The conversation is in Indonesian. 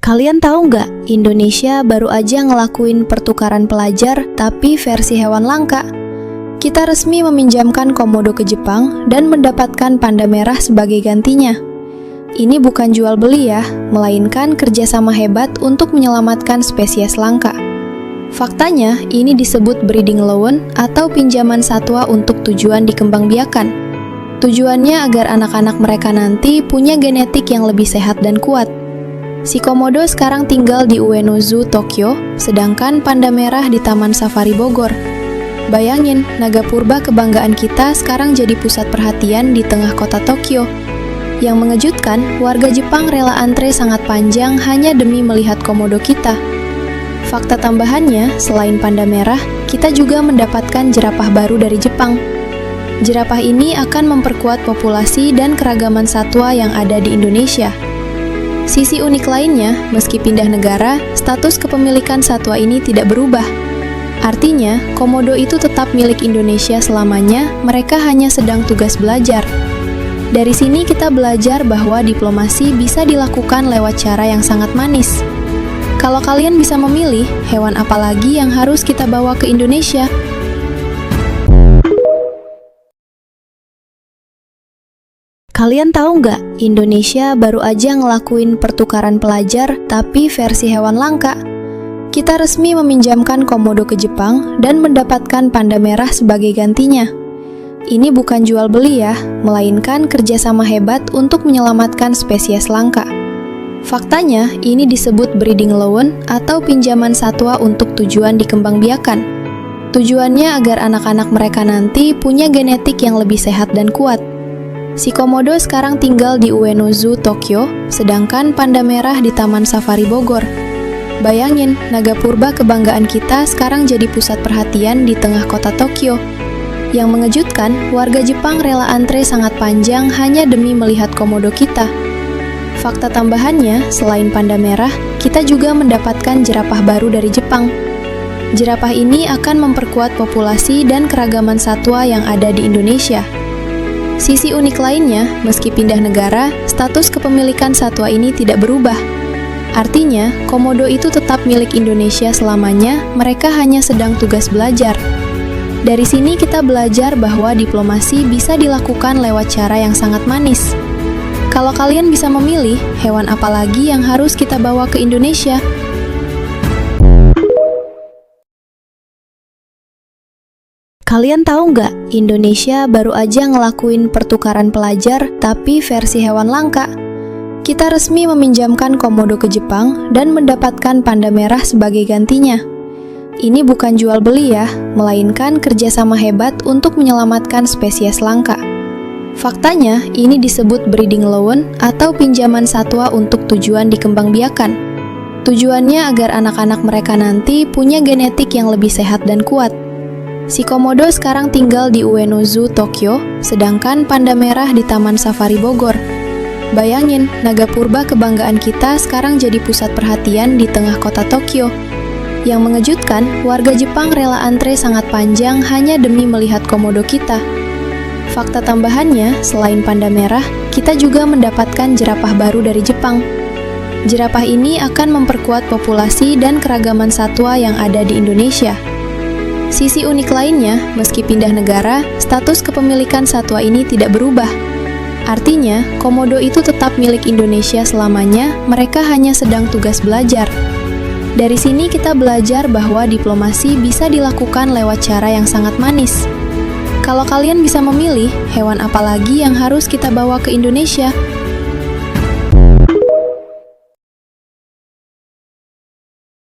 Kalian tahu nggak, Indonesia baru aja ngelakuin pertukaran pelajar tapi versi hewan langka. Kita resmi meminjamkan komodo ke Jepang dan mendapatkan panda merah sebagai gantinya. Ini bukan jual beli ya, melainkan kerjasama hebat untuk menyelamatkan spesies langka. Faktanya, ini disebut breeding loan atau pinjaman satwa untuk tujuan dikembangbiakan. Tujuannya agar anak-anak mereka nanti punya genetik yang lebih sehat dan kuat. Si komodo sekarang tinggal di Ueno Zoo, Tokyo, sedangkan panda merah di Taman Safari Bogor. Bayangin, naga purba kebanggaan kita sekarang jadi pusat perhatian di tengah kota Tokyo. Yang mengejutkan, warga Jepang rela antre sangat panjang hanya demi melihat komodo kita. Fakta tambahannya, selain panda merah, kita juga mendapatkan jerapah baru dari Jepang. Jerapah ini akan memperkuat populasi dan keragaman satwa yang ada di Indonesia. Sisi unik lainnya, meski pindah negara, status kepemilikan satwa ini tidak berubah. Artinya, komodo itu tetap milik Indonesia selamanya, mereka hanya sedang tugas belajar. Dari sini kita belajar bahwa diplomasi bisa dilakukan lewat cara yang sangat manis. Kalau kalian bisa memilih, hewan apa lagi yang harus kita bawa ke Indonesia? Kalian tahu nggak, Indonesia baru aja ngelakuin pertukaran pelajar tapi versi hewan langka. Kita resmi meminjamkan komodo ke Jepang dan mendapatkan panda merah sebagai gantinya. Ini bukan jual beli ya, melainkan kerjasama hebat untuk menyelamatkan spesies langka. Faktanya, ini disebut breeding loan atau pinjaman satwa untuk tujuan dikembangbiakan. Tujuannya agar anak-anak mereka nanti punya genetik yang lebih sehat dan kuat. Si komodo sekarang tinggal di Ueno Zoo, Tokyo, sedangkan panda merah di Taman Safari Bogor. Bayangin, naga purba kebanggaan kita sekarang jadi pusat perhatian di tengah kota Tokyo. Yang mengejutkan, warga Jepang rela antre sangat panjang hanya demi melihat komodo kita. Fakta tambahannya, selain panda merah, kita juga mendapatkan jerapah baru dari Jepang. Jerapah ini akan memperkuat populasi dan keragaman satwa yang ada di Indonesia. Sisi unik lainnya, meski pindah negara, status kepemilikan satwa ini tidak berubah. Artinya, komodo itu tetap milik Indonesia selamanya, mereka hanya sedang tugas belajar. Dari sini kita belajar bahwa diplomasi bisa dilakukan lewat cara yang sangat manis. Kalau kalian bisa memilih, hewan apa lagi yang harus kita bawa ke Indonesia? Kalian tahu nggak, Indonesia baru aja ngelakuin pertukaran pelajar tapi versi hewan langka. Kita resmi meminjamkan komodo ke Jepang dan mendapatkan panda merah sebagai gantinya. Ini bukan jual beli ya, melainkan kerjasama hebat untuk menyelamatkan spesies langka. Faktanya, ini disebut breeding loan atau pinjaman satwa untuk tujuan dikembangbiakan. Tujuannya agar anak-anak mereka nanti punya genetik yang lebih sehat dan kuat. Si komodo sekarang tinggal di Ueno Zoo, Tokyo, sedangkan panda merah di Taman Safari Bogor. Bayangin, naga purba kebanggaan kita sekarang jadi pusat perhatian di tengah kota Tokyo. Yang mengejutkan, warga Jepang rela antre sangat panjang hanya demi melihat komodo kita. Fakta tambahannya, selain panda merah, kita juga mendapatkan jerapah baru dari Jepang. Jerapah ini akan memperkuat populasi dan keragaman satwa yang ada di Indonesia. Sisi unik lainnya, meski pindah negara, status kepemilikan satwa ini tidak berubah. Artinya, komodo itu tetap milik Indonesia selamanya, mereka hanya sedang tugas belajar. Dari sini kita belajar bahwa diplomasi bisa dilakukan lewat cara yang sangat manis. Kalau kalian bisa memilih, hewan apa lagi yang harus kita bawa ke Indonesia?